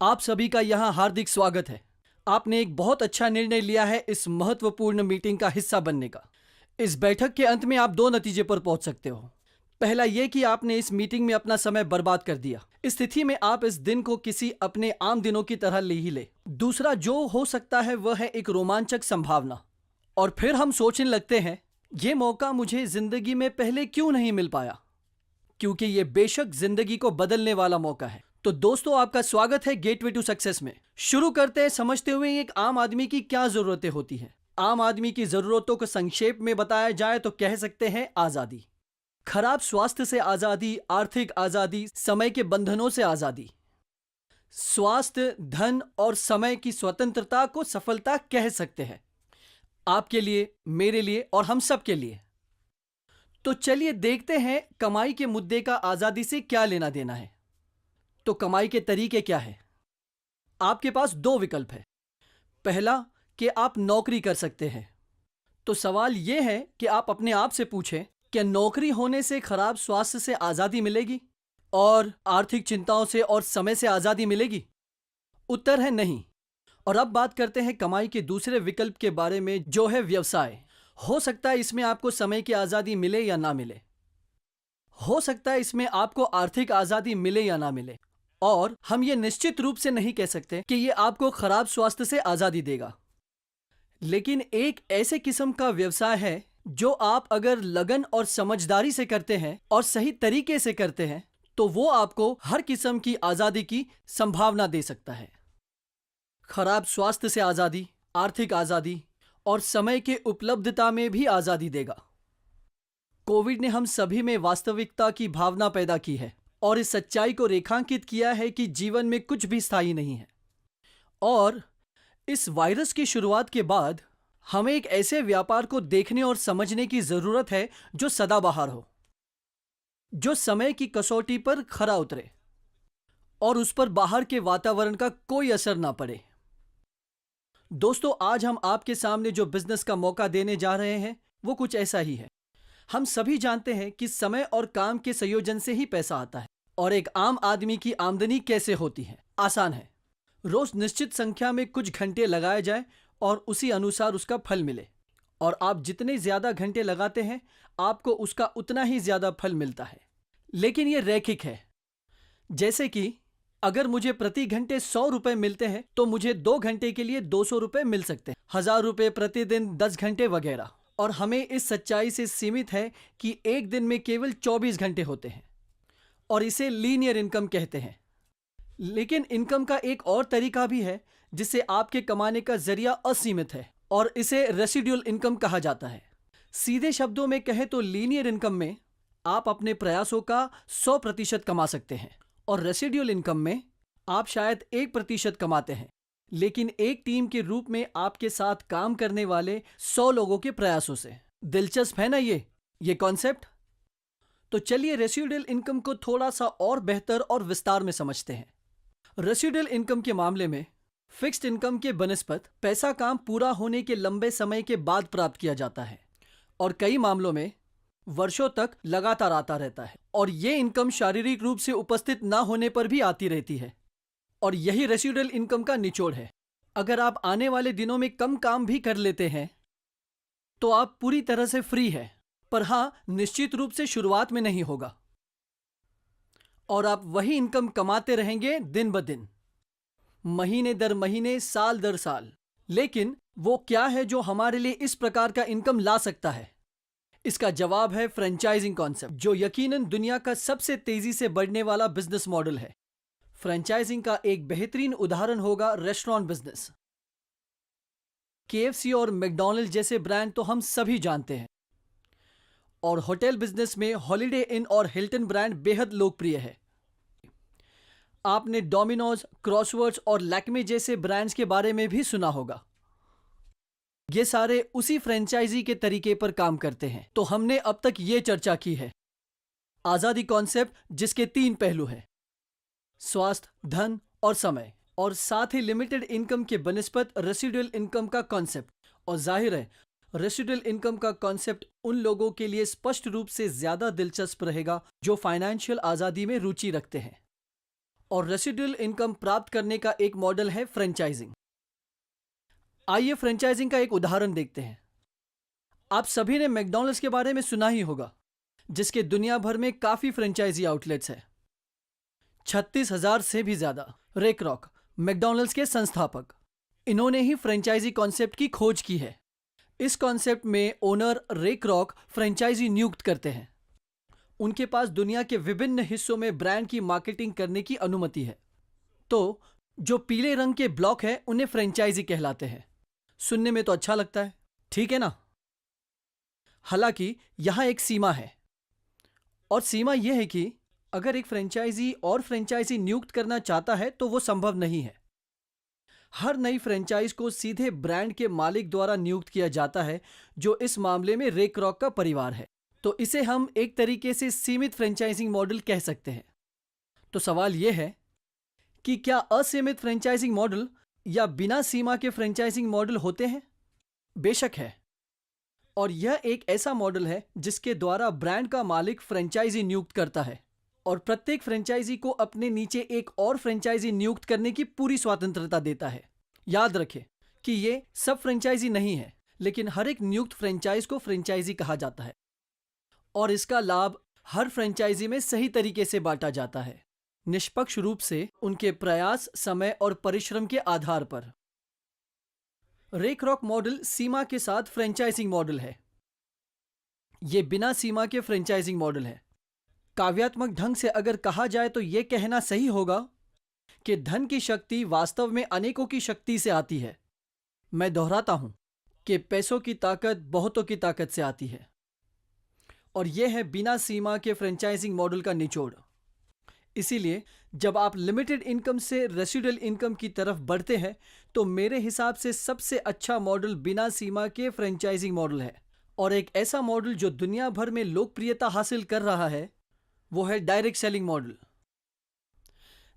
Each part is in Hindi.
आप सभी का यहाँ हार्दिक स्वागत है। आपने एक बहुत अच्छा निर्णय लिया है इस महत्वपूर्ण मीटिंग का हिस्सा बनने का। इस बैठक के अंत में आप दो नतीजे पर पहुंच सकते हो। पहला ये कि आपने इस मीटिंग में अपना समय बर्बाद कर दिया। इस स्थिति में आप इस दिन को किसी अपने आम दिनों की तरह ले ही ले। दूसरा जो हो सकता है वह है एक रोमांचक संभावना। और फिर हम सोचने लगते हैं, ये मौका मुझे जिंदगी में पहले क्यों नहीं मिल पाया, क्योंकि ये बेशक जिंदगी को बदलने वाला मौका है। तो दोस्तों, आपका स्वागत है गेटवे टू सक्सेस में। शुरू करते हैं समझते हुए एक आम आदमी की क्या जरूरतें होती हैं। आम आदमी की जरूरतों को संक्षेप में बताया जाए तो कह सकते हैं आजादी, खराब स्वास्थ्य से आजादी, आर्थिक आजादी, समय के बंधनों से आजादी। स्वास्थ्य, धन और समय की स्वतंत्रता को सफलता कह सकते हैं, आपके लिए, मेरे लिए और हम सब के लिए। तो चलिए देखते हैं कमाई के मुद्दे का आजादी से क्या लेना देना है। तो कमाई के तरीके क्या है? आपके पास दो विकल्प है। पहला कि आप नौकरी कर सकते हैं। तो सवाल यह है कि आप अपने आप से पूछें, क्या नौकरी होने से खराब स्वास्थ्य से आजादी मिलेगी और आर्थिक चिंताओं से और समय से आजादी मिलेगी? उत्तर है नहीं। और अब बात करते हैं कमाई के दूसरे विकल्प के बारे में, जो है व्यवसाय। हो सकता है इसमें आपको समय की आजादी मिले या ना मिले। हो सकता है इसमें आपको आर्थिक आजादी मिले या ना मिले। और हम ये निश्चित रूप से नहीं कह सकते कि ये आपको खराब स्वास्थ्य से आजादी देगा। लेकिन एक ऐसे किस्म का व्यवसाय है जो आप अगर लगन और समझदारी से करते हैं और सही तरीके से करते हैं तो वो आपको हर किस्म की आजादी की संभावना दे सकता है। खराब स्वास्थ्य से आजादी, आर्थिक आजादी और समय के उपलब्धता में भी आजादी देगा। कोविड ने हम सभी में वास्तविकता की भावना पैदा की है और इस सच्चाई को रेखांकित किया है कि जीवन में कुछ भी स्थायी नहीं है। और इस वायरस की शुरुआत के बाद हमें एक ऐसे व्यापार को देखने और समझने की जरूरत है जो सदाबहार हो, जो समय की कसौटी पर खरा उतरे और उस पर बाहर के वातावरण का कोई असर ना पड़े। दोस्तों, आज हम आपके सामने जो बिजनेस का मौका देने जा रहे हैं वो कुछ ऐसा ही है। हम सभी जानते हैं कि समय और काम के संयोजन से ही पैसा आता है। और एक आम आदमी की आमदनी कैसे होती है? आसान है। रोज निश्चित संख्या में कुछ घंटे लगाए जाए और उसी अनुसार उसका फल मिले। और आप जितने ज्यादा घंटे लगाते हैं आपको उसका उतना ही ज्यादा फल मिलता है। लेकिन यह रैखिक है। जैसे कि अगर मुझे प्रति घंटे 100 रुपए मिलते हैं तो मुझे 2 घंटे के लिए 200 रुपए मिल सकते हैं, 1000 रुपए प्रतिदिन, 10 घंटे वगैरह। और हमें इस सच्चाई से सीमित है कि एक दिन में केवल 24 घंटे होते हैं और इसे लीनियर इनकम कहते हैं। लेकिन इनकम का एक और तरीका भी है जिससे आपके कमाने का जरिया असीमित है और इसे रेसिडुअल इनकम कहा जाता है। सीधे शब्दों में कहें तो लीनियर इनकम में आप अपने प्रयासों का 100% कमा सकते हैं और रेसिडुअल इनकम में आप शायद 1% कमाते हैं, लेकिन एक टीम के रूप में आपके साथ काम करने वाले 100 लोगों के प्रयासों से। दिलचस्प है ना ये कॉन्सेप्ट? तो चलिए रेसिडुअल इनकम को थोड़ा सा और बेहतर और विस्तार में समझते हैं। रेसिडुअल इनकम के मामले में फिक्स्ड इनकम के बनस्पत पैसा काम पूरा होने के लंबे समय के बाद प्राप्त किया जाता है और कई मामलों में वर्षों तक लगातार आता रहता है। और ये इनकम शारीरिक रूप से उपस्थित ना होने पर भी आती रहती है। और यही रेसिडुअल इनकम का निचोड़ है। अगर आप आने वाले दिनों में कम काम भी कर लेते हैं तो आप पूरी तरह से फ्री है, पर हां, निश्चित रूप से शुरुआत में नहीं होगा। और आप वही इनकम कमाते रहेंगे दिन ब दिन, महीने दर महीने, साल दर साल। लेकिन वो क्या है जो हमारे लिए इस प्रकार का इनकम ला सकता है? इसका जवाब है फ्रेंचाइजिंग कॉन्सेप्ट, जो यकीनन दुनिया का सबसे तेजी से बढ़ने वाला बिजनेस मॉडल है। फ्रेंचाइजिंग का एक बेहतरीन उदाहरण होगा रेस्टोरेंट बिजनेस। KFC और मैकडॉनल्ड्स जैसे ब्रांड तो हम सभी जानते हैं। और होटल बिजनेस में हॉलिडे इन और हिल्टन ब्रांड बेहद लोकप्रिय है। आपने डोमिनोज, क्रॉसवर्ड्स और लैक्मे जैसे ब्रांड्स के बारे में भी सुना होगा। ये सारे उसी फ्रेंचाइजी के तरीके पर काम करते हैं। तो हमने अब तक ये चर्चा की है आजादी कॉन्सेप्ट, जिसके 3 पहलू हैं, स्वास्थ्य, धन और समय, और साथ ही लिमिटेड इनकम के बनस्पत रेसिडुअल इनकम का कॉन्सेप्ट। और जाहिर है रेसिडुअल इनकम का कॉन्सेप्ट उन लोगों के लिए स्पष्ट रूप से ज्यादा दिलचस्प रहेगा जो फाइनेंशियल आजादी में रुचि रखते हैं और रेसिडुअल इनकम प्राप्त करने का एक मॉडल है फ्रेंचाइजिंग। आइए फ्रेंचाइजिंग का एक उदाहरण देखते हैं। आप सभी ने मैकडॉनल्ड्स के बारे में सुना ही होगा, जिसके दुनिया भर में काफी फ्रेंचाइजी आउटलेट्स हैं। 36,000 से भी ज्यादा। रे क्रॉक, मैकडॉनल्ड्स के संस्थापक, इन्होंने ही फ्रेंचाइजी कॉन्सेप्ट की खोज की है। इस कॉन्सेप्ट में ओनर रे क्रॉक फ्रेंचाइजी नियुक्त करते हैं। उनके पास दुनिया के विभिन्न हिस्सों में ब्रांड की मार्केटिंग करने की अनुमति है। तो जो पीले रंग के ब्लॉक है उन्हें फ्रेंचाइजी कहलाते हैं। सुनने में तो अच्छा लगता है, ठीक है ना? हालांकि यहां एक सीमा है, और सीमा यह है कि अगर एक फ्रेंचाइजी और फ्रेंचाइजी नियुक्त करना चाहता है तो वो संभव नहीं है। हर नई फ्रेंचाइज को सीधे ब्रांड के मालिक द्वारा नियुक्त किया जाता है, जो इस मामले में रे क्रॉक का परिवार है। तो इसे हम एक तरीके से सीमित फ्रेंचाइजिंग मॉडल कह सकते हैं। तो सवाल यह है कि क्या असीमित फ्रेंचाइजिंग मॉडल या बिना सीमा के फ्रेंचाइजिंग मॉडल होते हैं? बेशक है। और यह एक ऐसा मॉडल है जिसके द्वारा ब्रांड का मालिक फ्रेंचाइजी नियुक्त करता है और प्रत्येक फ्रेंचाइजी को अपने नीचे एक और फ्रेंचाइजी नियुक्त करने की पूरी स्वतंत्रता देता है। याद रखें कि ये सब फ्रेंचाइजी नहीं है, लेकिन हर एक नियुक्त फ्रेंचाइज को फ्रेंचाइजी कहा जाता है और इसका लाभ हर फ्रेंचाइजी में सही तरीके से बांटा जाता है, निष्पक्ष रूप से उनके प्रयास, समय और परिश्रम के आधार पर। रे क्रॉक मॉडल सीमा के साथ फ्रेंचाइजिंग मॉडल है। यह बिना सीमा के फ्रेंचाइजिंग मॉडल है। काव्यात्मक ढंग से अगर कहा जाए तो यह कहना सही होगा कि धन की शक्ति वास्तव में अनेकों की शक्ति से आती है। मैं दोहराता हूं कि पैसों की ताकत बहुतों की ताकत से आती है, और यह है बिना सीमा के फ्रेंचाइजिंग मॉडल का निचोड़। इसीलिए जब आप लिमिटेड इनकम से रेसिडुअल इनकम की तरफ बढ़ते हैं तो मेरे हिसाब से सबसे अच्छा मॉडल बिना सीमा के फ्रेंचाइजिंग मॉडल है। और एक ऐसा मॉडल जो दुनिया भर में लोकप्रियता हासिल कर रहा है वो है direct selling model.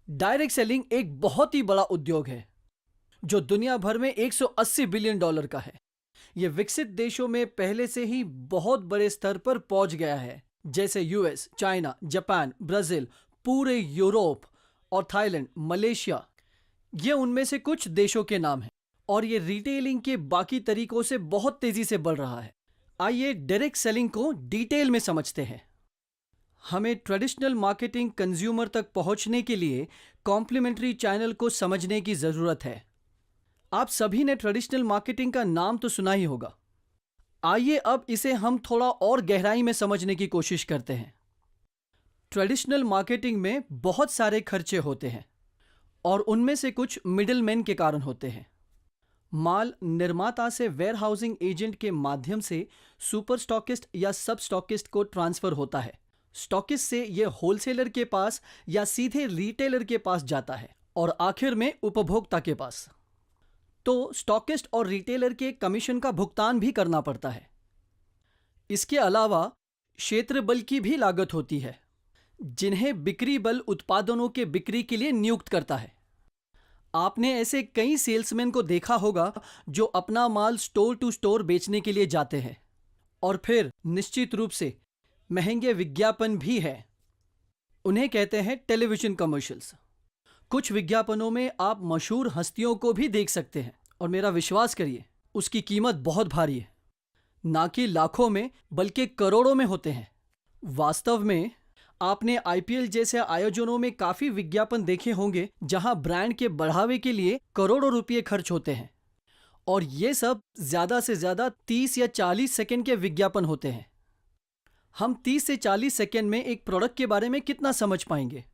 Direct selling एक बहुत ही बड़ा उद्योग है जो दुनिया भर में $180 बिलियन का है। यह विकसित देशों में पहले से ही बहुत बड़े स्तर पर पहुंच गया है, जैसे यूएस, चाइना, जापान, ब्राजील, पूरे यूरोप और थाईलैंड, मलेशिया। ये उनमें से कुछ देशों के नाम हैं, और ये रिटेलिंग के बाकी तरीकों से बहुत तेजी से बढ़ रहा है। आइए डायरेक्ट सेलिंग को डिटेल में समझते हैं। हमें ट्रेडिशनल मार्केटिंग कंज्यूमर तक पहुंचने के लिए कॉम्प्लीमेंट्री चैनल को समझने की जरूरत है। आप सभी ने ट्रेडिशनल मार्केटिंग का नाम तो सुना ही होगा। आइए अब इसे हम थोड़ा और गहराई में समझने की कोशिश करते हैं। ट्रेडिशनल मार्केटिंग में बहुत सारे खर्चे होते हैं और उनमें से कुछ मिडिलमैन के कारण होते हैं। माल निर्माता से वेयरहाउसिंग एजेंट के माध्यम से सुपर स्टॉकिस्ट या सब स्टॉकिस्ट को ट्रांसफर होता है। स्टॉकिस्ट से यह होलसेलर के पास या सीधे रिटेलर के पास जाता है और आखिर में उपभोक्ता के पास। तो स्टॉकिस्ट और रिटेलर के कमीशन का भुगतान भी करना पड़ता है। इसके अलावा क्षेत्र बल की भी लागत होती है, जिन्हें बिक्री बल उत्पादनों के बिक्री के लिए नियुक्त करता है। आपने ऐसे कई सेल्समैन को देखा होगा जो अपना माल स्टोर टू स्टोर बेचने के लिए जाते हैं, और फिर निश्चित रूप से महंगे विज्ञापन भी है। उन्हें कहते हैं टेलीविजन कमर्शियल्स। कुछ विज्ञापनों में आप मशहूर हस्तियों को भी देख सकते हैं, और मेरा विश्वास करिए उसकी कीमत बहुत भारी है। ना कि लाखों में बल्कि करोड़ों में होते हैं। वास्तव में आपने आईपीएल जैसे आयोजनों में काफी विज्ञापन देखे होंगे जहां ब्रांड के बढ़ावे के लिए करोड़ों रुपए खर्च होते हैं, और ये सब ज्यादा से ज्यादा 30 या 40 सेकंड के विज्ञापन होते हैं। हम 30 से 40 सेकंड में एक प्रोडक्ट के बारे में कितना समझ पाएंगे?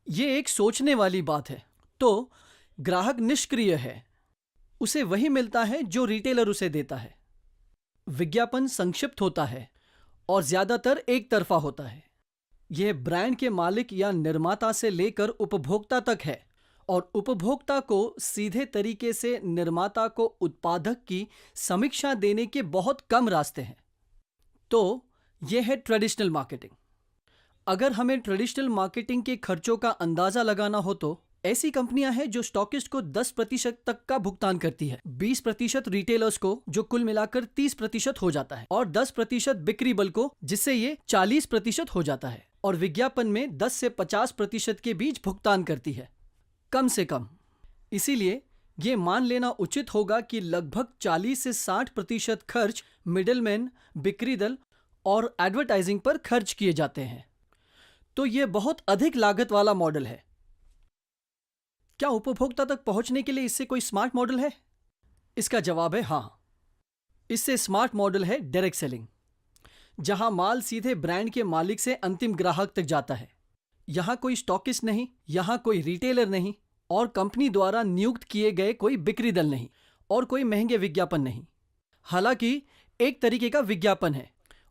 ये एक सोचने वाली बात है। तो ग्राहक निष्क्रिय है, उसे वही मिलता है जो रिटेलर उसे देता है। विज्ञापन संक्षिप्त होता है और ज्यादातर एक तरफा होता है। यह ब्रांड के मालिक या निर्माता से लेकर उपभोक्ता तक है, और उपभोक्ता को सीधे तरीके से निर्माता को उत्पादक की समीक्षा देने के बहुत कम रास्ते हैं। तो यह है ट्रेडिशनल मार्केटिंग। अगर हमें ट्रेडिशनल मार्केटिंग के खर्चों का अंदाजा लगाना हो तो ऐसी कंपनियां हैं जो स्टॉकिस्ट को 10% तक का भुगतान करती है, 20% रिटेलर्स को, जो कुल मिलाकर 30% हो जाता है, और 10% बिक्री बल को, जिससे ये 40% हो जाता है। और विज्ञापन में 10 से 50% के बीच भुगतान करती है, कम से कम। इसीलिए ये मान लेना उचित होगा कि लगभग 40 से 60% खर्च मिडलमैन, बिक्री दल और एडवर्टाइजिंग पर खर्च किए जाते हैं। तो ये बहुत अधिक लागत वाला मॉडल है। क्या उपभोक्ता तक पहुंचने के लिए इससे कोई स्मार्ट मॉडल है? इसका जवाब है हाँ। इससे स्मार्ट मॉडल है डायरेक्ट सेलिंग, जहां माल सीधे ब्रांड के मालिक से अंतिम ग्राहक तक जाता है। यहां कोई स्टॉकिस्ट नहीं, यहां कोई रिटेलर नहीं, और कंपनी द्वारा नियुक्त किए गए कोई बिक्री दल नहीं, और कोई महंगे विज्ञापन नहीं। हालांकि एक तरीके का विज्ञापन है,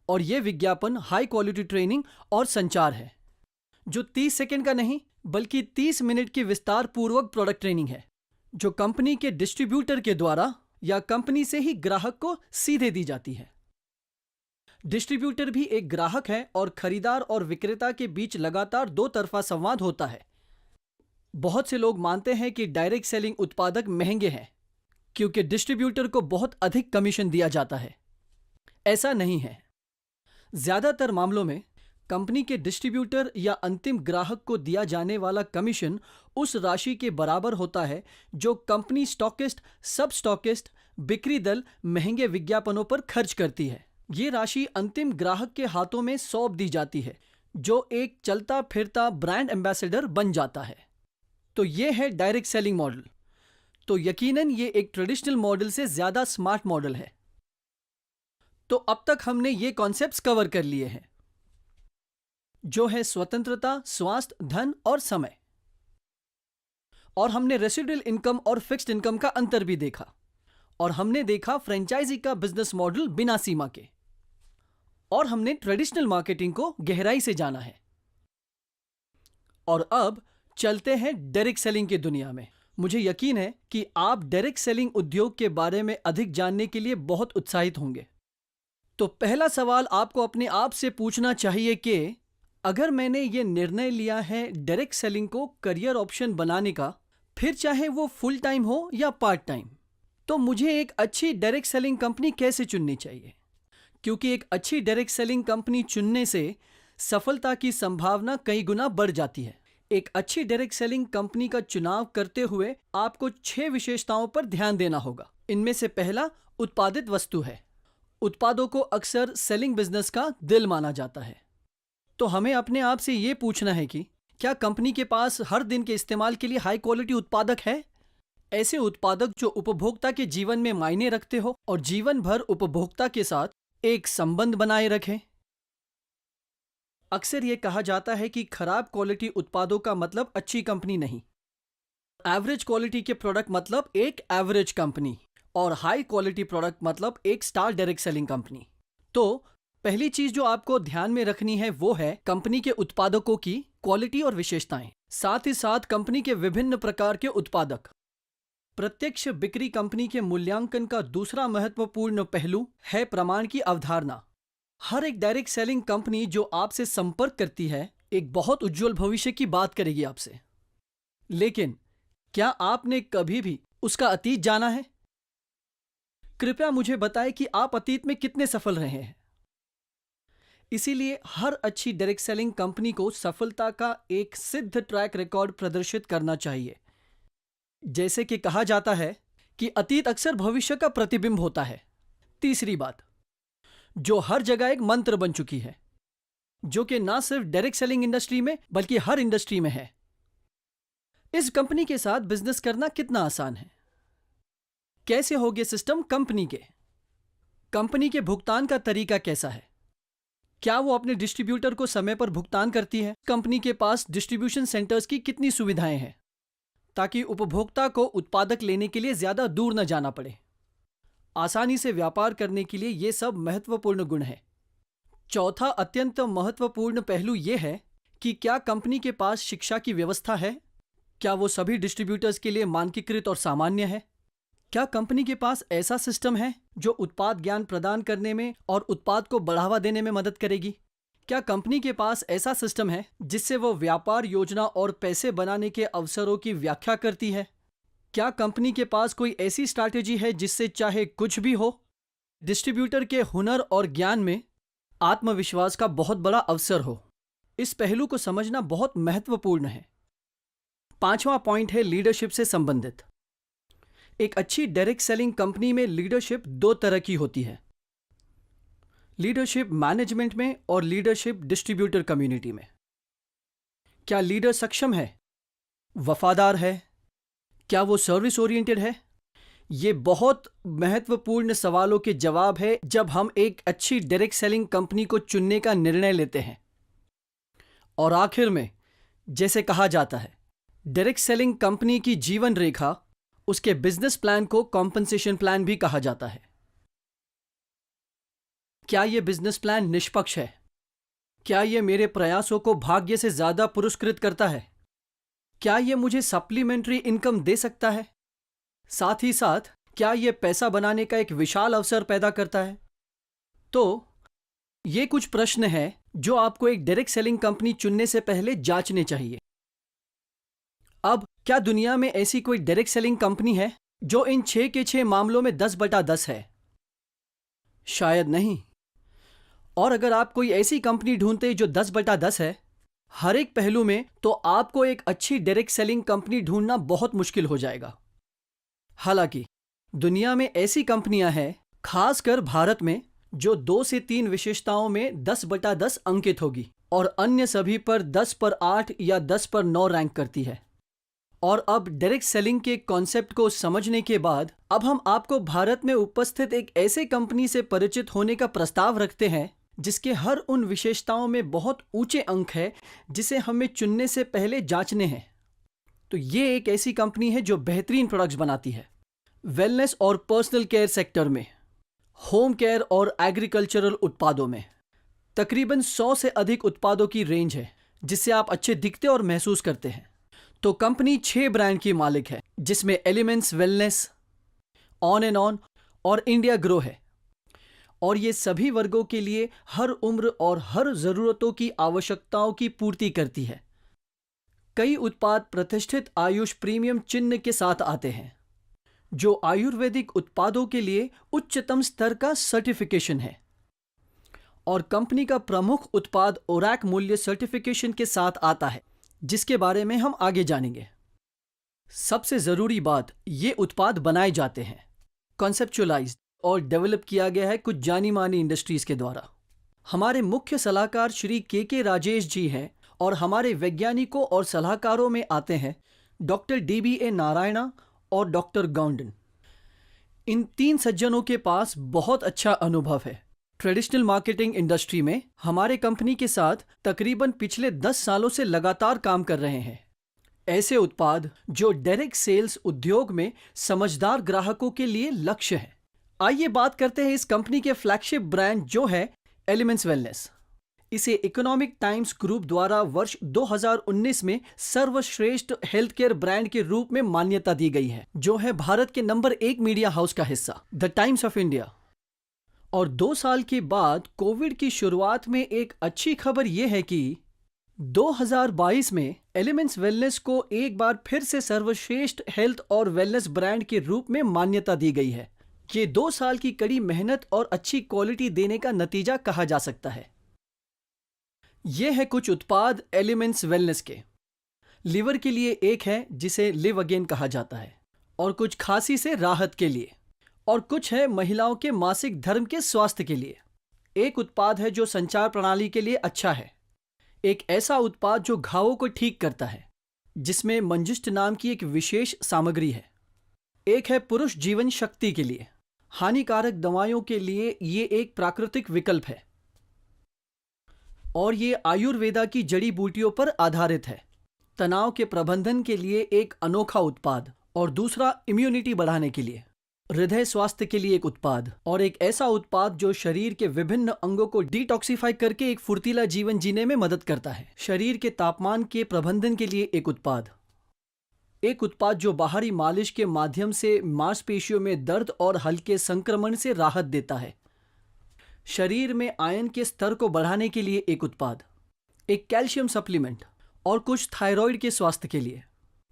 और यह विज्ञापन हाई क्वालिटी ट्रेनिंग और संचार है, जो 30 सेकंड का नहीं बल्कि 30 मिनट की विस्तार पूर्वक प्रोडक्ट ट्रेनिंग है, जो कंपनी के डिस्ट्रीब्यूटर के द्वारा या कंपनी से ही ग्राहक को सीधे दी जाती है। डिस्ट्रीब्यूटर भी एक ग्राहक है और खरीदार और विक्रेता के बीच लगातार दो तरफा संवाद होता है। बहुत से लोग मानते हैं कि डायरेक्ट सेलिंग उत्पादक महंगे हैं क्योंकि डिस्ट्रीब्यूटर को बहुत अधिक कमीशन दिया जाता है। ऐसा नहीं है। ज्यादातर मामलों में कंपनी के डिस्ट्रीब्यूटर या अंतिम ग्राहक को दिया जाने वाला कमीशन उस राशि के बराबर होता है जो कंपनी स्टॉकिस्ट, सब स्टॉकिस्ट, बिक्री दल महंगे विज्ञापनों पर खर्च करती है। ये राशि अंतिम ग्राहक के हाथों में सौंप दी जाती है, जो एक चलता फिरता ब्रांड एम्बेसडर बन जाता है। तो ये है डायरेक्ट सेलिंग मॉडल। तो यकीनन ये एक ट्रेडिशनल मॉडल से ज्यादा स्मार्ट मॉडल है। तो अब तक हमने ये कॉन्सेप्ट्स कवर कर लिए हैं, जो है स्वतंत्रता, स्वास्थ्य, धन और समय। और हमने रेसिडुअल इनकम और फिक्स्ड इनकम का अंतर भी देखा, और हमने देखा फ्रेंचाइजी का बिजनेस मॉडल बिना सीमा के, और हमने ट्रेडिशनल मार्केटिंग को गहराई से जाना है। और अब चलते हैं डायरेक्ट सेलिंग की दुनिया में। मुझे यकीन है कि आप डायरेक्ट सेलिंग उद्योग के बारे में अधिक जानने के लिए बहुत उत्साहित होंगे। तो पहला सवाल आपको अपने आप से पूछना चाहिए कि अगर मैंने ये निर्णय लिया है डायरेक्ट सेलिंग को करियर ऑप्शन बनाने का, फिर चाहे वो फुल टाइम हो या पार्ट टाइम, तो मुझे एक अच्छी डायरेक्ट सेलिंग कंपनी कैसे चुननी चाहिए? क्योंकि एक अच्छी डायरेक्ट सेलिंग कंपनी चुनने से सफलता की संभावना कई गुना बढ़ जाती है। एक अच्छी डायरेक्ट सेलिंग कंपनी का चुनाव करते हुए आपको 6 विशेषताओं पर ध्यान देना होगा। इनमें से पहला उत्पादित वस्तु है। उत्पादों को अक्सर सेलिंग बिजनेस का दिल माना जाता है। तो हमें अपने आप से ये पूछना है कि क्या कंपनी के पास हर दिन के इस्तेमाल के लिए हाई क्वालिटी उत्पादक है? ऐसे उत्पादक जो उपभोक्ता के जीवन में मायने रखते हो और जीवन भर उपभोक्ता के साथ एक संबंध बनाए रखें। अक्सर ये कहा जाता है कि खराब क्वालिटी उत्पादों का मतलब अच्छी कंपनी नहीं। एवरेज क्वालिटी के प्रोडक्ट मतलब एक एवरेज कंपनी, और हाई क्वालिटी प्रोडक्ट मतलब एक स्टार डायरेक्ट सेलिंग कंपनी। तो पहली चीज जो आपको ध्यान में रखनी है वो है कंपनी के उत्पादकों की क्वालिटी और विशेषताएं, साथ ही साथ कंपनी के विभिन्न प्रकार के उत्पादक। प्रत्यक्ष बिक्री कंपनी के मूल्यांकन का दूसरा महत्वपूर्ण पहलू है प्रमाण की अवधारणा। हर एक डायरेक्ट सेलिंग कंपनी जो आपसे संपर्क करती है एक बहुत उज्जवल भविष्य की बात करेगी आपसे, लेकिन क्या आपने कभी भी उसका अतीत जाना है? कृपया मुझे बताएं कि आप अतीत में कितने सफल रहे हैं। इसीलिए हर अच्छी डायरेक्ट सेलिंग कंपनी को सफलता का एक सिद्ध ट्रैक रिकॉर्ड प्रदर्शित करना चाहिए। जैसे कि कहा जाता है कि अतीत अक्सर भविष्य का प्रतिबिंब होता है। तीसरी बात, जो हर जगह एक मंत्र बन चुकी है, जो कि ना सिर्फ डायरेक्ट सेलिंग इंडस्ट्री में बल्कि हर इंडस्ट्री में है। इस कंपनी के साथ बिजनेस करना कितना आसान है? कैसे होगे सिस्टम कंपनी के? कंपनी के भुगतान का तरीका कैसा है? क्या वो अपने डिस्ट्रीब्यूटर को समय पर भुगतान करती है? कंपनी के पास डिस्ट्रीब्यूशन सेंटर्स की कितनी सुविधाएं हैं ताकि उपभोक्ता को उत्पादक लेने के लिए ज्यादा दूर न जाना पड़े? आसानी से व्यापार करने के लिए ये सब महत्वपूर्ण गुण है। चौथा अत्यंत महत्वपूर्ण पहलू यह है कि क्या कंपनी के पास शिक्षा की व्यवस्था है? क्या वो सभी डिस्ट्रीब्यूटर्स के लिए मानकीकृत और सामान्य है? क्या कंपनी के पास ऐसा सिस्टम है जो उत्पाद ज्ञान प्रदान करने में और उत्पाद को बढ़ावा देने में मदद करेगी? क्या कंपनी के पास ऐसा सिस्टम है जिससे वो व्यापार योजना और पैसे बनाने के अवसरों की व्याख्या करती है? क्या कंपनी के पास कोई ऐसी स्ट्रैटेजी है जिससे चाहे कुछ भी हो, डिस्ट्रीब्यूटर के हुनर और ज्ञान में आत्मविश्वास का बहुत बड़ा अवसर हो? इस पहलू को समझना बहुत महत्वपूर्ण है। 5वां पॉइंट है लीडरशिप से संबंधित। एक अच्छी डायरेक्ट सेलिंग कंपनी में लीडरशिप दो तरह की होती है, लीडरशिप मैनेजमेंट में और लीडरशिप डिस्ट्रीब्यूटर कम्युनिटी में। क्या लीडर सक्षम है, वफादार है, क्या वो सर्विस ओरिएंटेड है? ये बहुत महत्वपूर्ण सवालों के जवाब है जब हम एक अच्छी डायरेक्ट सेलिंग कंपनी को चुनने का निर्णय लेते हैं। और आखिर में, जैसे कहा जाता है, डायरेक्ट सेलिंग कंपनी की जीवन रेखा, उसके बिजनेस प्लान को कॉम्पनसेशन प्लान भी कहा जाता है। क्या यह बिजनेस प्लान निष्पक्ष है? क्या यह मेरे प्रयासों को भाग्य से ज्यादा पुरस्कृत करता है? क्या यह मुझे सप्लीमेंट्री इनकम दे सकता है? साथ ही साथ क्या यह पैसा बनाने का एक विशाल अवसर पैदा करता है? तो ये कुछ प्रश्न हैं जो आपको एक डायरेक्ट सेलिंग कंपनी चुनने से पहले जांचने चाहिए। अब क्या दुनिया में ऐसी कोई डायरेक्ट सेलिंग कंपनी है जो इन 6 के 6 मामलों में 10/10 है? शायद नहीं। और अगर आप कोई ऐसी कंपनी ढूंढते जो 10/10 है हर एक पहलू में, तो आपको एक अच्छी डायरेक्ट सेलिंग कंपनी ढूंढना बहुत मुश्किल हो जाएगा। हालांकि दुनिया में ऐसी कंपनियां हैं, खासकर भारत में, जो 2 से 3 विशेषताओं में 10/10 अंकित होगी और अन्य सभी पर 10 पर 8 या 10 पर 9 रैंक करती है। और अब डायरेक्ट सेलिंग के कॉन्सेप्ट को समझने के बाद अब हम आपको भारत में उपस्थित एक ऐसे कंपनी से परिचित होने का प्रस्ताव रखते हैं जिसके हर उन विशेषताओं में बहुत ऊंचे अंक है जिसे हमें चुनने से पहले जांचने हैं। तो ये एक ऐसी कंपनी है जो बेहतरीन प्रोडक्ट्स बनाती है वेलनेस और पर्सनल केयर सेक्टर में, होम केयर और एग्रीकल्चरल उत्पादों में। तकरीबन 100 से अधिक उत्पादों की रेंज है जिससे आप अच्छे दिखते और महसूस करते हैं। तो कंपनी 6 ब्रांड की मालिक है जिसमें elements wellness, on and on और इंडिया ग्रो है। और ये सभी वर्गों के लिए हर उम्र और हर जरूरतों की आवश्यकताओं की पूर्ति करती है। कई उत्पाद प्रतिष्ठित आयुष प्रीमियम चिन्ह के साथ आते हैं जो आयुर्वेदिक उत्पादों के लिए उच्चतम स्तर का सर्टिफिकेशन है। और कंपनी का प्रमुख उत्पाद ओरैक मूल्य सर्टिफिकेशन के साथ आता है जिसके बारे में हम आगे जानेंगे। सबसे जरूरी बात, ये उत्पाद बनाए जाते हैं, कॉन्सेप्चुअलाइज्ड और डेवलप किया गया है कुछ जानी मानी इंडस्ट्रीज के द्वारा। हमारे मुख्य सलाहकार श्री के राजेश जी हैं और हमारे वैज्ञानिकों और सलाहकारों में आते हैं डॉक्टर DBA नारायणा और डॉक्टर गौंडन। इन 3 सज्जनों के पास बहुत अच्छा अनुभव है ट्रेडिशनल मार्केटिंग इंडस्ट्री में। हमारे कंपनी के साथ तकरीबन पिछले 10 सालों से लगातार काम कर रहे हैं। ऐसे उत्पाद जो डायरेक्ट सेल्स उद्योग में समझदार ग्राहकों के लिए लक्ष्य है। आइए बात करते हैं इस कंपनी के फ्लैगशिप ब्रांड जो है एलिमेंट्स वेलनेस। इसे इकोनॉमिक टाइम्स ग्रुप द्वारा वर्ष 2019 में सर्वश्रेष्ठ हेल्थ केयर ब्रांड के रूप में मान्यता दी गई है, जो है भारत के नंबर 1 मीडिया हाउस का हिस्सा, द टाइम्स ऑफ इंडिया। और 2 साल के बाद कोविड की शुरुआत में एक अच्छी खबर यह है कि 2022 में एलिमेंट्स वेलनेस को एक बार फिर से सर्वश्रेष्ठ हेल्थ और वेलनेस ब्रांड के रूप में मान्यता दी गई है। ये 2 साल की कड़ी मेहनत और अच्छी क्वालिटी देने का नतीजा कहा जा सकता है। ये है कुछ उत्पाद एलिमेंट्स वेलनेस के। लिवर के लिए एक है जिसे लिव अगेन कहा जाता है, और कुछ खांसी से राहत के लिए, और कुछ है महिलाओं के मासिक धर्म के स्वास्थ्य के लिए। एक उत्पाद है जो संचार प्रणाली के लिए अच्छा है, एक ऐसा उत्पाद जो घावों को ठीक करता है जिसमें मंजिष्ठ नाम की एक विशेष सामग्री है। एक है पुरुष जीवन शक्ति के लिए, हानिकारक दवाइयों के लिए ये एक प्राकृतिक विकल्प है, और ये आयुर्वेदा की जड़ी बूटियों पर आधारित है। तनाव के प्रबंधन के लिए एक अनोखा उत्पाद, और दूसरा इम्यूनिटी बढ़ाने के लिए, हृदय स्वास्थ्य के लिए एक उत्पाद, और एक ऐसा उत्पाद जो शरीर के विभिन्न अंगों को डिटॉक्सिफाई करके एक फुर्तीला जीवन जीने में मदद करता है। शरीर के तापमान के प्रबंधन के लिए एक उत्पाद, एक उत्पाद जो बाहरी मालिश के माध्यम से मांसपेशियों में दर्द और हल्के संक्रमण से राहत देता है। शरीर में आयन के स्तर को बढ़ाने के लिए एक उत्पाद, एक कैल्शियम सप्लीमेंट, और कुछ थायराइड के स्वास्थ्य के लिए,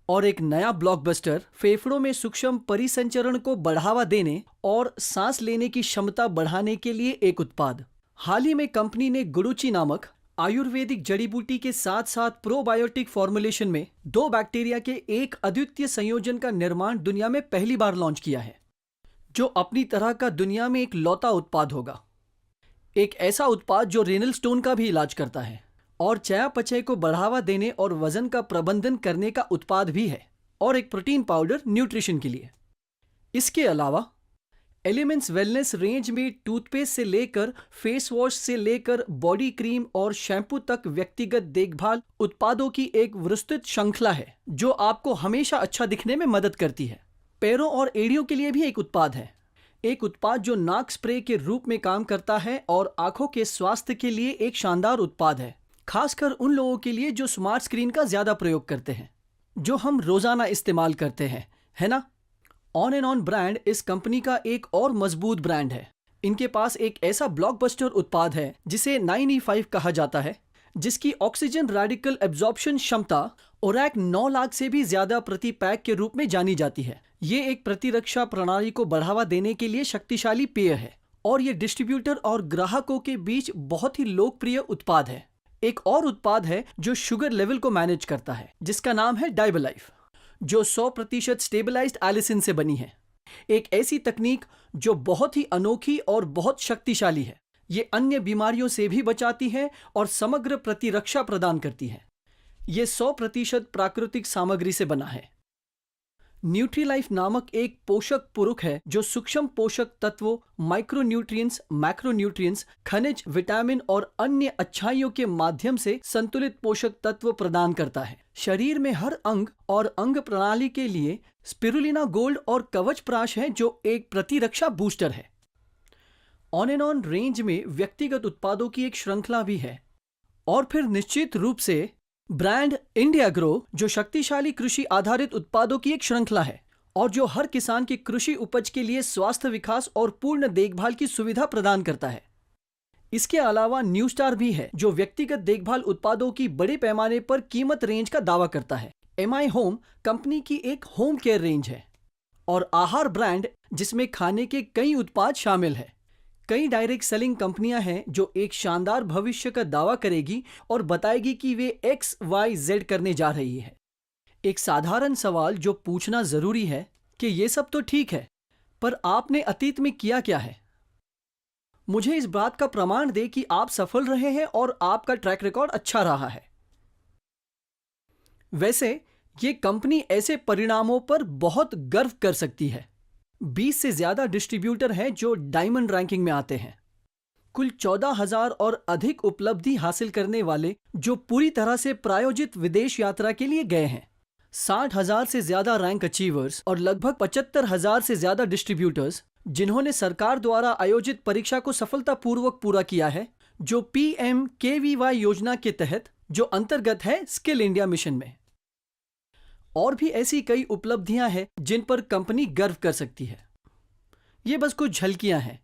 और एक नया ब्लॉकबस्टर फेफड़ों में सूक्ष्म परिसंचरण को बढ़ावा देने और सांस लेने की क्षमता बढ़ाने के लिए एक उत्पाद। हाल ही में कंपनी ने गुडुची नामक आयुर्वेदिक जड़ी बूटी के साथ साथ प्रोबायोटिक फॉर्मुलेशन में 2 बैक्टीरिया के एक अद्वितीय संयोजन का निर्माण दुनिया में पहली बार लॉन्च किया है, जो अपनी तरह का दुनिया में एक लौता उत्पाद होगा। एक ऐसा उत्पाद जो रेनल स्टोन का भी इलाज करता है और चयापचय को बढ़ावा देने और वजन का प्रबंधन करने का उत्पाद भी है, और एक प्रोटीन पाउडर न्यूट्रिशन के लिए। इसके अलावा एलिमेंट्स वेलनेस रेंज में टूथपेस्ट से लेकर फेस वॉश से लेकर बॉडी क्रीम और शैम्पू तक व्यक्तिगत देखभाल उत्पादों की एक विस्तृत श्रृंखला है, जो आपको हमेशा अच्छा दिखने में मदद करती है। पैरों और एड़ियों के लिए भी एक उत्पाद है, एक उत्पाद जो नाक स्प्रे के रूप में काम करता है और आंखों के स्वास्थ्य के लिए एक शानदार उत्पाद है, खासकर उन लोगों के लिए जो स्मार्ट स्क्रीन का ज्यादा प्रयोग करते हैं, जो हम रोजाना इस्तेमाल करते हैं, है ना? ऑन एंड ऑन ब्रांड इस कंपनी का एक और मजबूत ब्रांड है। इनके पास एक ऐसा ब्लॉकबस्टर उत्पाद है जिसे 9E5 कहा जाता है, जिसकी ऑक्सीजन रेडिकल एब्जॉर्प्शन क्षमता ओरैक 9 लाख से भी ज्यादा प्रति पैक के रूप में जानी जाती है। ये एक प्रतिरक्षा प्रणाली को बढ़ावा देने के लिए शक्तिशाली पेय है और ये डिस्ट्रीब्यूटर और ग्राहकों के बीच बहुत ही लोकप्रिय उत्पाद है। एक और उत्पाद है जो शुगर लेवल को मैनेज करता है, जिसका नाम है डाइबलाइफ, जो 100% स्टेबलाइज्ड एलिसिन से बनी है। एक ऐसी तकनीक जो बहुत ही अनोखी और बहुत शक्तिशाली है। ये अन्य बीमारियों से भी बचाती है और समग्र प्रतिरक्षा प्रदान करती है। ये 100% प्राकृतिक सामग्री से बना है। न्यूट्रीलाइफ नामक एक पोषक पूरक है जो सूक्ष्म पोषक तत्वों, माइक्रोन्यूट्रिएंट्स, मैक्रोन्यूट्रिएंट्स, खनिज, विटामिन और अन्य अच्छाइयों के माध्यम से संतुलित पोषक तत्व प्रदान करता है। शरीर में हर अंग और अंग प्रणाली के लिए स्पिरुलिना गोल्ड और कवच प्राश है, जो एक प्रतिरक्षा बूस्टर है। ऑन एंड ऑन रेंज में व्यक्तिगत उत्पादों की एक श्रृंखला भी है, और फिर निश्चित रूप से ब्रांड इंडिया ग्रो, जो शक्तिशाली कृषि आधारित उत्पादों की एक श्रृंखला है और जो हर किसान की कृषि उपज के लिए स्वास्थ्य विकास और पूर्ण देखभाल की सुविधा प्रदान करता है। इसके अलावा न्यू स्टार भी है, जो व्यक्तिगत देखभाल उत्पादों की बड़े पैमाने पर कीमत रेंज का दावा करता है। एमआई होम कंपनी की एक होम केयर रेंज है और आहार ब्रांड, जिसमें खाने के कई उत्पाद शामिल है। कई डायरेक्ट सेलिंग कंपनियां हैं जो एक शानदार भविष्य का दावा करेगी और बताएगी कि वे XYZ करने जा रही है। एक साधारण सवाल जो पूछना जरूरी है कि ये सब तो ठीक है, पर आपने अतीत में किया क्या है? मुझे इस बात का प्रमाण दे कि आप सफल रहे हैं और आपका ट्रैक रिकॉर्ड अच्छा रहा है। वैसे ये कंपनी ऐसे परिणामों पर बहुत गर्व कर सकती है। 20 से ज्यादा डिस्ट्रीब्यूटर हैं जो डायमंड रैंकिंग में आते हैं। कुल 14,000 और अधिक उपलब्धि हासिल करने वाले जो पूरी तरह से प्रायोजित विदेश यात्रा के लिए गए हैं। 60,000 से ज्यादा रैंक अचीवर्स और लगभग 75,000 से ज्यादा डिस्ट्रीब्यूटर्स जिन्होंने सरकार द्वारा आयोजित परीक्षा को सफलतापूर्वक पूरा किया है, जो PMKVY योजना के तहत, जो अंतर्गत है स्किल इंडिया मिशन में। और भी ऐसी कई उपलब्धियां हैं जिन पर कंपनी गर्व कर सकती है। ये बस कुछ झलकियां हैं।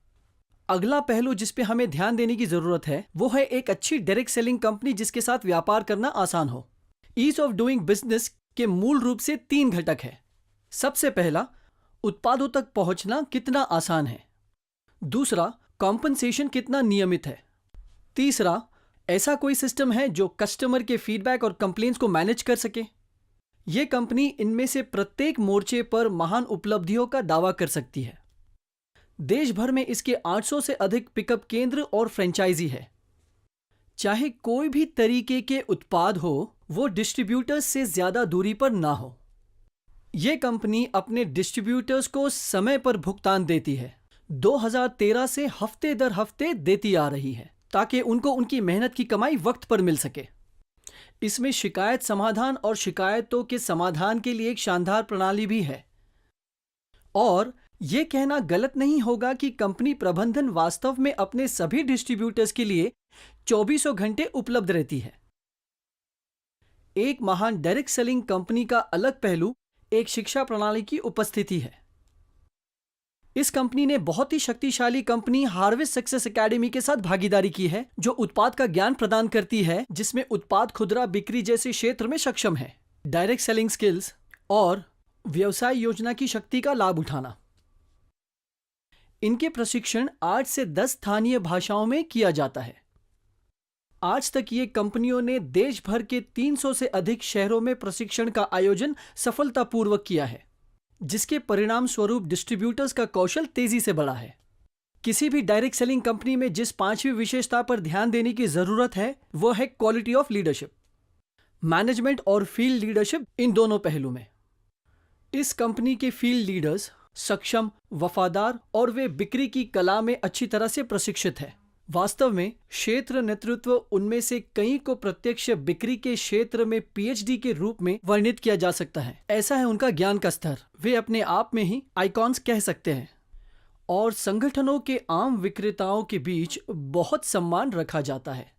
अगला पहलू जिस पे हमें ध्यान देने की जरूरत है वो है एक अच्छी डायरेक्ट सेलिंग कंपनी जिसके साथ व्यापार करना आसान हो। ईज ऑफ डूइंग बिजनेस के मूल रूप से 3 घटक है। सबसे पहला, उत्पादों तक पहुंचना कितना आसान है। दूसरा, कॉम्पनसेशन कितना नियमित है। तीसरा, ऐसा कोई सिस्टम है जो कस्टमर के फीडबैक और कंप्लेंट्स को मैनेज कर सके। ये कंपनी इनमें से प्रत्येक मोर्चे पर महान उपलब्धियों का दावा कर सकती है। देश भर में इसके 800 से अधिक पिकअप केंद्र और फ्रेंचाइजी है। चाहे कोई भी तरीके के उत्पाद हो, वो डिस्ट्रीब्यूटर्स से ज्यादा दूरी पर ना हो। ये कंपनी अपने डिस्ट्रीब्यूटर्स को समय पर भुगतान देती है। 2013 से हफ्ते दर हफ्ते देती आ रही है ताकि उनको उनकी मेहनत की कमाई वक्त पर मिल सके। इसमें शिकायत समाधान और शिकायतों के समाधान के लिए एक शानदार प्रणाली भी है। और यह कहना गलत नहीं होगा कि कंपनी प्रबंधन वास्तव में अपने सभी डिस्ट्रीब्यूटर्स के लिए 24 घंटे उपलब्ध रहती है। एक महान डायरेक्ट सेलिंग कंपनी का अलग पहलू एक शिक्षा प्रणाली की उपस्थिति है। इस कंपनी ने बहुत ही शक्तिशाली कंपनी हार्वेस्ट सक्सेस एकेडमी के साथ भागीदारी की है, जो उत्पाद का ज्ञान प्रदान करती है, जिसमें उत्पाद खुदरा बिक्री जैसे क्षेत्र में सक्षम है, डायरेक्ट सेलिंग स्किल्स और व्यवसाय योजना की शक्ति का लाभ उठाना। इनके प्रशिक्षण 8 से 10 स्थानीय भाषाओं में किया जाता है। आज तक ये कंपनियों ने देश भर के 300 से अधिक शहरों में प्रशिक्षण का आयोजन सफलतापूर्वक किया है, जिसके परिणाम स्वरूप डिस्ट्रीब्यूटर्स का कौशल तेजी से बढ़ा है। किसी भी डायरेक्ट सेलिंग कंपनी में जिस पांचवी विशेषता पर ध्यान देने की जरूरत है वो है क्वालिटी ऑफ लीडरशिप। मैनेजमेंट और फील्ड लीडरशिप, इन दोनों पहलू में इस कंपनी के फील्ड लीडर्स सक्षम, वफादार और वे बिक्री की कला में अच्छी तरह से प्रशिक्षित है। वास्तव में क्षेत्र नेतृत्व उनमें से कई को प्रत्यक्ष बिक्री के क्षेत्र में पीएचडी के रूप में वर्णित किया जा सकता है। ऐसा है उनका ज्ञान का स्तर, वे अपने आप में ही आइकॉन्स कह सकते हैं और संगठनों के आम विक्रेताओं के बीच बहुत सम्मान रखा जाता है।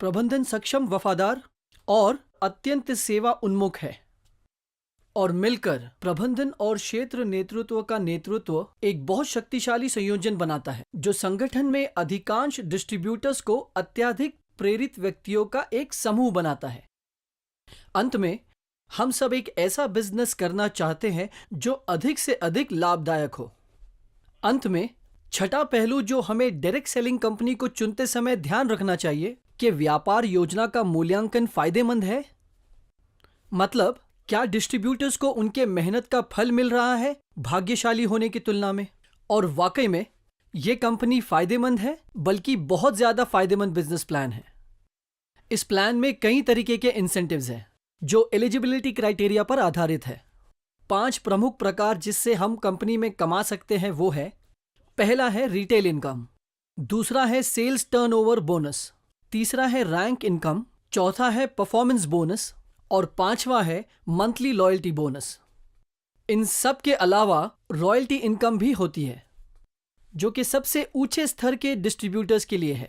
प्रबंधन सक्षम, वफादार और अत्यंत सेवा उन्मुख है और मिलकर प्रबंधन और क्षेत्र नेतृत्व का नेतृत्व एक बहुत शक्तिशाली संयोजन बनाता है जो संगठन में अधिकांश डिस्ट्रीब्यूटर्स को अत्यधिक प्रेरित व्यक्तियों का एक समूह बनाता है। अंत में हम सब एक ऐसा बिजनेस करना चाहते हैं जो अधिक से अधिक लाभदायक हो। अंत में छठा पहलू जो हमें डायरेक्ट सेलिंग कंपनी को चुनते समय ध्यान रखना चाहिए कि व्यापार योजना का मूल्यांकन फायदेमंद है। मतलब क्या डिस्ट्रीब्यूटर्स को उनके मेहनत का फल मिल रहा है भाग्यशाली होने की तुलना में, और वाकई में यह कंपनी फायदेमंद है, बल्कि बहुत ज्यादा फायदेमंद बिजनेस प्लान है। इस प्लान में कई तरीके के इंसेंटिव्स हैं जो एलिजिबिलिटी क्राइटेरिया पर आधारित है। 5 प्रमुख प्रकार जिससे हम कंपनी में कमा सकते हैं वो है, पहला है रिटेल इनकम, दूसरा है सेल्स टर्नओवर बोनस, तीसरा है रैंक इनकम, चौथा है परफॉर्मेंस बोनस और पांचवा है मंथली लॉयल्टी बोनस। इन सब के अलावा रॉयल्टी इनकम भी होती है जो कि सबसे ऊंचे स्तर के डिस्ट्रीब्यूटर्स के लिए है।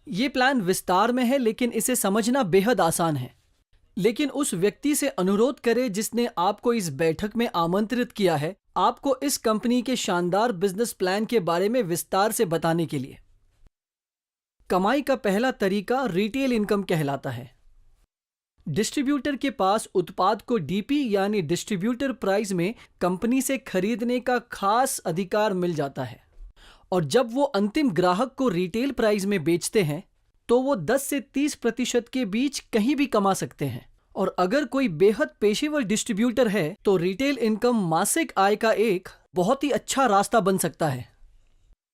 ये प्लान विस्तार में है लेकिन इसे समझना बेहद आसान है। लेकिन उस व्यक्ति से अनुरोध करें जिसने आपको इस बैठक में आमंत्रित किया है आपको इस कंपनी के शानदार बिजनेस प्लान के बारे में विस्तार से बताने के लिए। कमाई का पहला तरीका रिटेल इनकम कहलाता है। डिस्ट्रीब्यूटर के पास उत्पाद को डीपी यानी डिस्ट्रीब्यूटर प्राइस में कंपनी से खरीदने का खास अधिकार मिल जाता है और जब वो अंतिम ग्राहक को रिटेल प्राइस में बेचते हैं तो वो 10 से 30% के बीच कहीं भी कमा सकते हैं। और अगर कोई बेहद पेशेवर डिस्ट्रीब्यूटर है तो रिटेल इनकम मासिक आय का एक बहुत ही अच्छा रास्ता बन सकता है।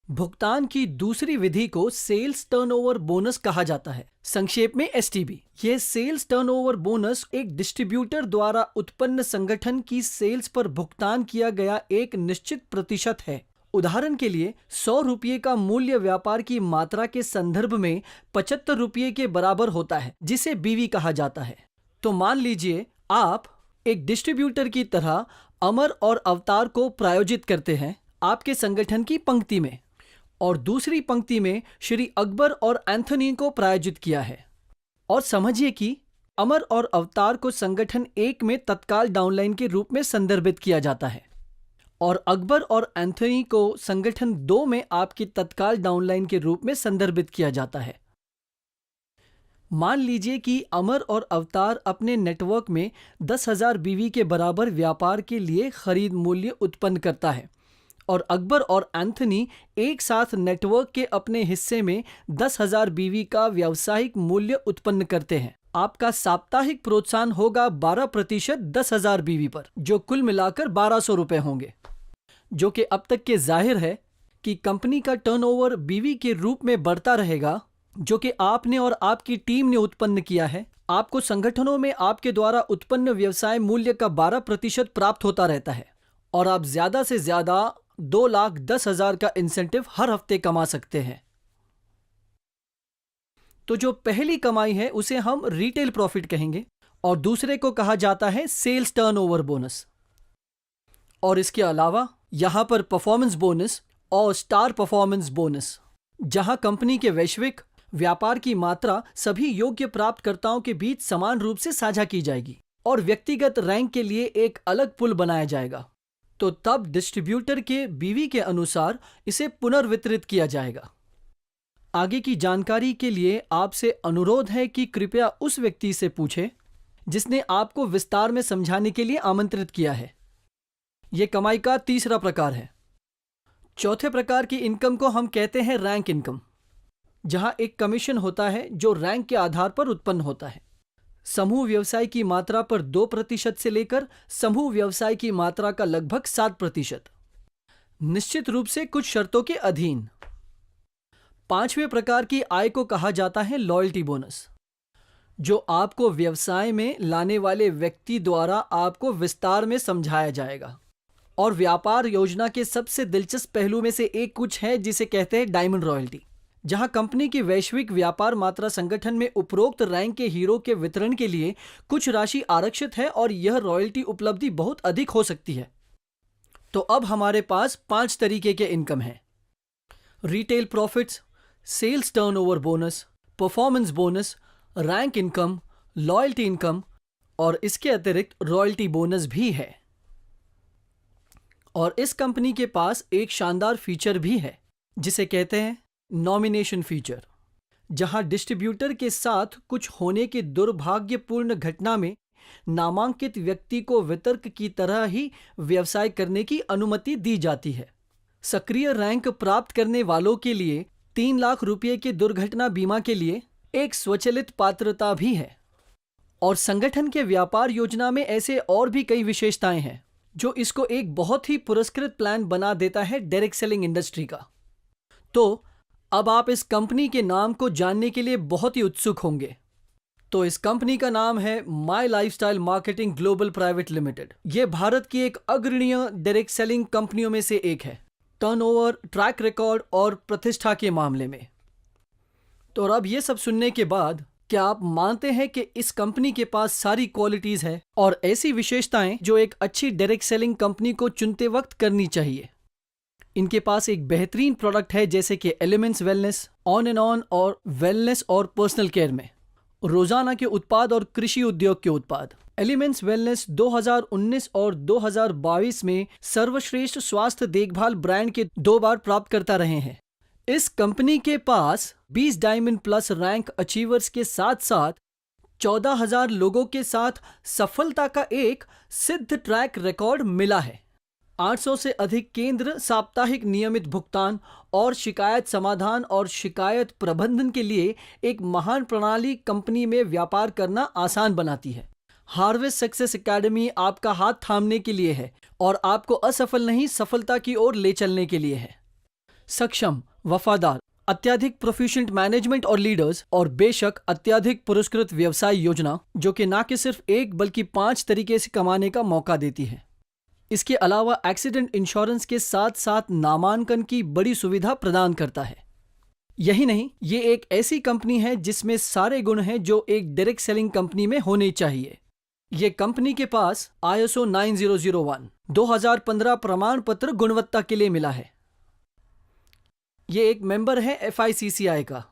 भुगतान की दूसरी विधि को सेल्स टर्नओवर बोनस कहा जाता है, संक्षेप में एसटीबी। यह सेल्स टर्नओवर बोनस एक डिस्ट्रीब्यूटर द्वारा उत्पन्न संगठन की सेल्स पर भुगतान किया गया एक निश्चित प्रतिशत है। उदाहरण के लिए 100 रुपये का मूल्य व्यापार की मात्रा के संदर्भ में 75 रुपये के बराबर होता है, जिसे बीवी कहा जाता है। तो मान लीजिए आप एक डिस्ट्रीब्यूटर की तरह अमर और अवतार को प्रायोजित करते हैं आपके संगठन की पंक्ति में, और दूसरी पंक्ति में श्री अकबर और एंथनी को प्रायोजित किया है। और समझिए कि अमर और अवतार को संगठन 1 में तत्काल डाउनलाइन के रूप में संदर्भित किया जाता है और अकबर और एंथनी को संगठन 2 में आपकी तत्काल डाउनलाइन के रूप में संदर्भित किया जाता है। मान लीजिए कि अमर और अवतार अपने नेटवर्क में 10,000 बीवी के बराबर व्यापार के लिए खरीद मूल्य उत्पन्न करता है और अकबर और एंथनी एक साथ नेटवर्क के अपने हिस्से में 10,000 बीवी का व्यावसायिक मूल्य उत्पन्न करते हैं। आपका साप्ताहिक प्रोत्साहन होगा 12% 10,000 बीवी पर, जो कुल मिलाकर 1,200 रुपए होंगे, जो कि अब तक के जाहिर है कि कंपनी का टर्नओवर बीवी के रूप में बढ़ता रहेगा, जो कि आपने और आपकी टीम ने उत्पन्न किया है। आपको संगठनों में आपके द्वारा उत्पन्न व्यवसाय मूल्य का 12% प्राप्त होता रहता है और आप ज्यादा से ज्यादा 2,10,000 का इंसेंटिव हर हफ्ते कमा सकते हैं। तो जो पहली कमाई है उसे हम रिटेल प्रॉफिट कहेंगे और दूसरे को कहा जाता है सेल्स टर्नओवर बोनस। और इसके अलावा यहां पर परफॉर्मेंस बोनस और स्टार परफॉर्मेंस बोनस, जहां कंपनी के वैश्विक व्यापार की मात्रा सभी योग्य प्राप्तकर्ताओं के बीच समान रूप से साझा की जाएगी और व्यक्तिगत रैंक के लिए एक अलग पुल बनाया जाएगा। तो तब डिस्ट्रीब्यूटर के बीवी के अनुसार इसे पुनर्वितरित किया जाएगा। आगे की जानकारी के लिए आपसे अनुरोध है कि कृपया उस व्यक्ति से पूछें जिसने आपको विस्तार में समझाने के लिए आमंत्रित किया है। यह कमाई का तीसरा प्रकार है। चौथे प्रकार की इनकम को हम कहते हैं रैंक इनकम। जहां एक कमीशन होता है जो रैंक के आधार पर उत्पन्न होता है। समूह व्यवसाय की मात्रा पर 2% से लेकर समूह व्यवसाय की मात्रा का लगभग 7%, निश्चित रूप से कुछ शर्तों के अधीन। पांचवें प्रकार की आय को कहा जाता है लॉयल्टी बोनस, जो आपको व्यवसाय में लाने वाले व्यक्ति द्वारा आपको विस्तार में समझाया जाएगा। और व्यापार योजना के सबसे दिलचस्प पहलू में से एक कुछ है जिसे कहते हैं डायमंड रॉयल्टी, जहां कंपनी की वैश्विक व्यापार मात्रा संगठन में उपरोक्त रैंक के हीरो के वितरण के लिए कुछ राशि आरक्षित है और यह रॉयल्टी उपलब्धि बहुत अधिक हो सकती है। तो अब हमारे पास 5 तरीके के इनकम हैं: retail profits, sales turnover bonus, performance bonus, rank income, loyalty income और इसके अतिरिक्त रॉयल्टी बोनस भी है। और इस कंपनी के पास एक शानदार फीचर भी है जिसे कहते हैं नॉमिनेशन फीचर, जहां डिस्ट्रीब्यूटर के साथ कुछ होने की दुर्भाग्यपूर्ण घटना में नामांकित व्यक्ति को वितरक की तरह ही व्यवसाय करने की अनुमति दी जाती है। सक्रिय रैंक प्राप्त करने वालों के लिए 3 लाख रुपये के दुर्घटना बीमा के लिए एक स्वचालित पात्रता भी है। और संगठन के व्यापार योजना में ऐसे और भी कई विशेषताएं हैं जो इसको एक बहुत ही पुरस्कृत प्लान बना देता है डायरेक्ट सेलिंग इंडस्ट्री का। तो अब आप इस कंपनी के नाम को जानने के लिए बहुत ही उत्सुक होंगे। तो इस कंपनी का नाम है my lifestyle marketing global private limited. यह भारत की एक अग्रणीय डायरेक्ट सेलिंग कंपनियों में से एक है, टर्नओवर, ट्रैक रिकॉर्ड और प्रतिष्ठा के मामले में। तो अब ये सब सुनने के बाद क्या आप मानते हैं कि इस कंपनी के पास सारी क्वालिटीज है और ऐसी विशेषताएं जो एक अच्छी डायरेक्ट सेलिंग कंपनी को चुनते वक्त करनी चाहिए? इनके पास एक बेहतरीन प्रोडक्ट है जैसे कि elements wellness, on and on और वेलनेस और पर्सनल केयर में, रोजाना के उत्पाद और कृषि उद्योग के उत्पाद। एलिमेंट्स वेलनेस 2019 और 2022 में सर्वश्रेष्ठ स्वास्थ्य देखभाल ब्रांड के 2 बार प्राप्त करता रहे हैं। इस कंपनी के पास 20 डायमंड प्लस रैंक अचीवर्स के साथ साथ 14,000 लोगों के साथ सफलता का एक सिद्ध ट्रैक रिकॉर्ड मिला है। 800 से अधिक केंद्र साप्ताहिक नियमित भुगतान और शिकायत समाधान और शिकायत प्रबंधन के लिए एक महान प्रणाली कंपनी में व्यापार करना आसान बनाती है। हार्वेस्ट सक्सेस एकेडमी आपका हाथ थामने के लिए है और आपको असफल नहीं सफलता की ओर ले चलने के लिए है। सक्षम, वफादार, अत्याधिक प्रोफिशिएंट मैनेजमेंट और लीडर्स और बेशक अत्याधिक पुरस्कृत व्यवसाय योजना जो कि न कि सिर्फ एक बल्कि 5 तरीके से कमाने का मौका देती है। इसके अलावा एक्सीडेंट इंश्योरेंस के साथ साथ नामांकन की बड़ी सुविधा प्रदान करता है। यही नहीं, ये एक ऐसी कंपनी है जिसमें सारे गुण हैं जो एक डायरेक्ट सेलिंग कंपनी में होने चाहिए। ये कंपनी के पास ISO 9001 2015 प्रमाण पत्र गुणवत्ता के लिए मिला है। ये एक मेंबर है FICCI का।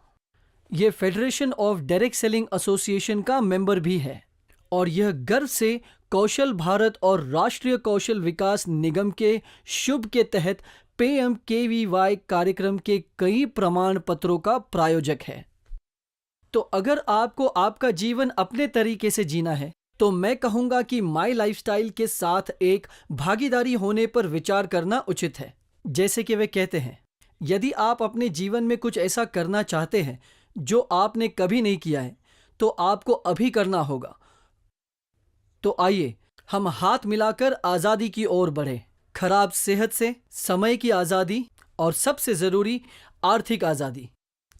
ये federation of direct selling association का मेंबर भी है और यह गर्व से कौशल भारत और राष्ट्रीय कौशल विकास निगम के शुभ के तहत PMKVY कार्यक्रम के कई प्रमाण पत्रों का प्रायोजक है। तो अगर आपको आपका जीवन अपने तरीके से जीना है तो मैं कहूंगा कि माई लाइफस्टाइल के साथ एक भागीदारी होने पर विचार करना उचित है। जैसे कि वे कहते हैं, यदि आप अपने जीवन में कुछ ऐसा करना चाहते हैं जो आपने कभी नहीं किया है तो आपको अभी करना होगा। तो आइए हम हाथ मिलाकर आज़ादी की ओर बढ़े, खराब सेहत से, समय की आज़ादी और सबसे ज़रूरी आर्थिक आज़ादी।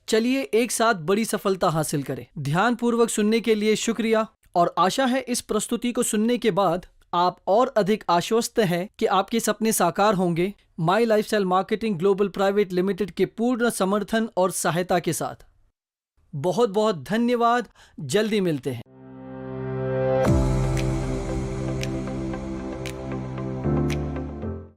चलिए एक साथ बड़ी सफलता हासिल करें। ध्यानपूर्वक सुनने के लिए शुक्रिया और आशा है इस प्रस्तुति को सुनने के बाद आप और अधिक आश्वस्त हैं कि आपके सपने साकार होंगे my lifestyle marketing global private limited के पूर्ण समर्थन और सहायता के साथ। बहुत बहुत धन्यवाद। जल्दी मिलते हैं।